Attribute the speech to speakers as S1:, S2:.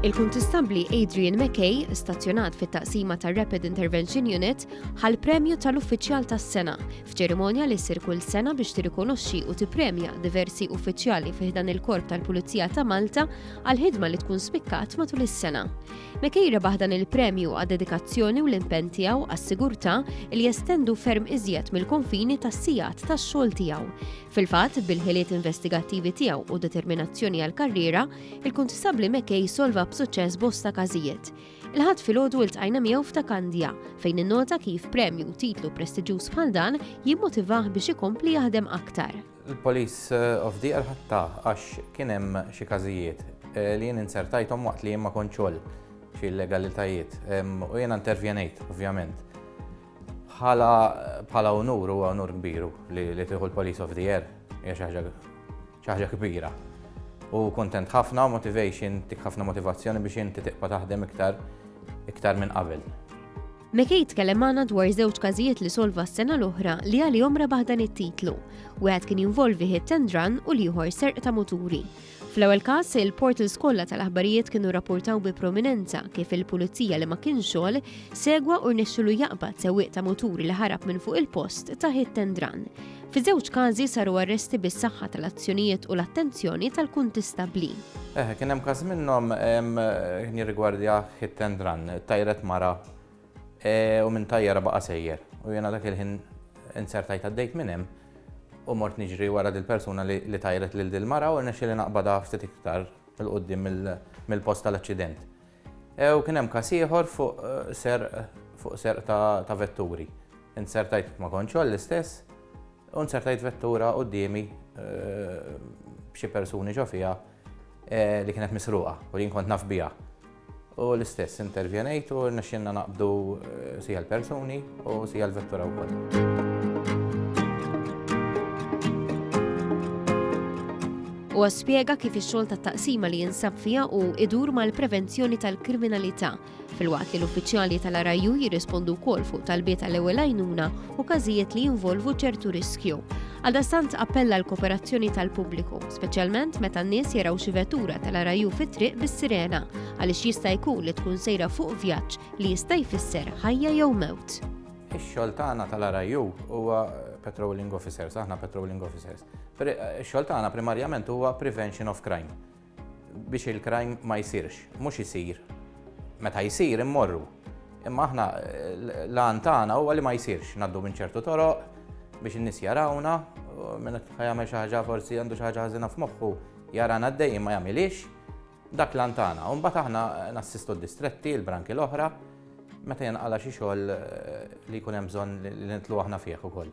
S1: Il-Kuntistabbli Adrian McKay, stazzjonat fit-taqsima tar-Rapid Intervention Unit, ħal premju tal-Uffiċjal tas-Sena f'ċerimonja li ssir kull sena biex tirrikonoxxi u tippremja diversi uffiċjali fih dan il-Korp tal-Pulizija ta' Malta għal ħidma li tkun spikkat matul is-sena. McKay rebaħ dan il-premju għad-dedikazzjoni u l-impenn tiegħu għas-sigurtà li jestendu ferm iżjed mill-konfini tas-sigħat tax-xogħol tiegħu. Fil-fatt, bil-ħiliet investigattivi tiegħu u determinazzjoni għall-karriera, il-Kuntistabbli McKay solva b'suċċess bosta każijiet. Il-ħadd filgħodu iltqajna miegħu f'Takandja fejn innota kif premju u titlu prestiġjuż bħal dan jimmotivah biex ikompli jaħdem aktar.
S2: Il-Police of the Year ħatta għax kien hemm xi każijiet li jien insertajthom waqt li jien ma kontx xogħol xi illegalitajiet u jiena intervjenejt ovvjament. Bħala onur huwa onur kbiru li tieħu l-Police of the Year hija xi ħaġa kbira. U kontent ħafna motivation, tik ħafna motivazzjoni biex inti tiqpa' taħdem iktar minn qabel.
S1: McKay tkellem magħna dwar żewġ każijiet li solva s-sena l-oħra li għalihom rebaħ dan it-titlu. Wieħed kien jinvolvi hit and run u ieħor serq ta' muturi. Fl-ewwel każ, il-portals kollha tal-aħbarijiet kienu rrapportaw bi prominenza kif il-pulizija li ma kien xogħol segwa u rnexxielu jaqbad sewwieq ta' muturi li ħarab minn fuq il-post ta' hit and run. Fi-żewġ każi saru arresti bis-saħħa tal-azzjonijiet u l-attenzjoni tal-Kuntistabbli.
S2: Kien hemm każ minnhom kien jirrigwardja hit and run, tajret mara u minn tajjera baqa' sejjer. U jiena dak il-ħin insertajt għaddejt minn hemm u mort niġri wara dil-persuna li tajret lil dil-mara u rnexxieli naqbadha ftit iktar il-qudiem mill-post tal-aċċident. U kien hemm każ ieħor fuq serq ta' vetturi. Insertajt ma kontx xogħol l-istess u nsertajt vettura qudiemi b'xi persuni ġo fiha li kienet misruqa u li kont naf biha. U l-istess intervjenejt u rnexxielna naqbdu sija l-persuni u sija l-vettura wkoll.
S1: U spjega kif ix-xogħol tat-taqsima li jinsab fiha u idur mal-prevenzjoni tal-kriminalità filwaqt li l-uffiċjali tal-RIU jirrispondu wkoll fuq talbiet tal-ewwel għajnuna u każijiet li jinvolvu ċertu riskju. Għaldastant appella l-kooperazzjoni tal-pubbliku, speċjalment meta n-nies jaraw xi vettura tal-RIU fit-triq bis-sirena għaliex jista' jkun li tkun sejra fuq vjaġġ li jista' jfisser ħajja jew mewt.
S2: Ix-xogħol tagħna tal-RIU huwa patrolling officers, aħna patrolling officers. Ix-xogħol tagħna primarjament huwa prevention of crime. Biex il-crime ma jsirx, mhux isir. Meta jsir immorru. Imma aħna l-għan tagħna huwa li ma jsirx, ngħaddu minn ċertu toroq biex in-nies jarawna, minn jagħmel xi ħaġa forsi għandu xi ħaġa ħażina f'moħħu jarana għaddej ma jagħmilix, dak l-għan tagħna. U mbagħad aħna nassistu d-distretti, l-branki l-oħra, meta jenqala xi xogħol li jkun hemm bżonn li nitlu aħna fih ukoll.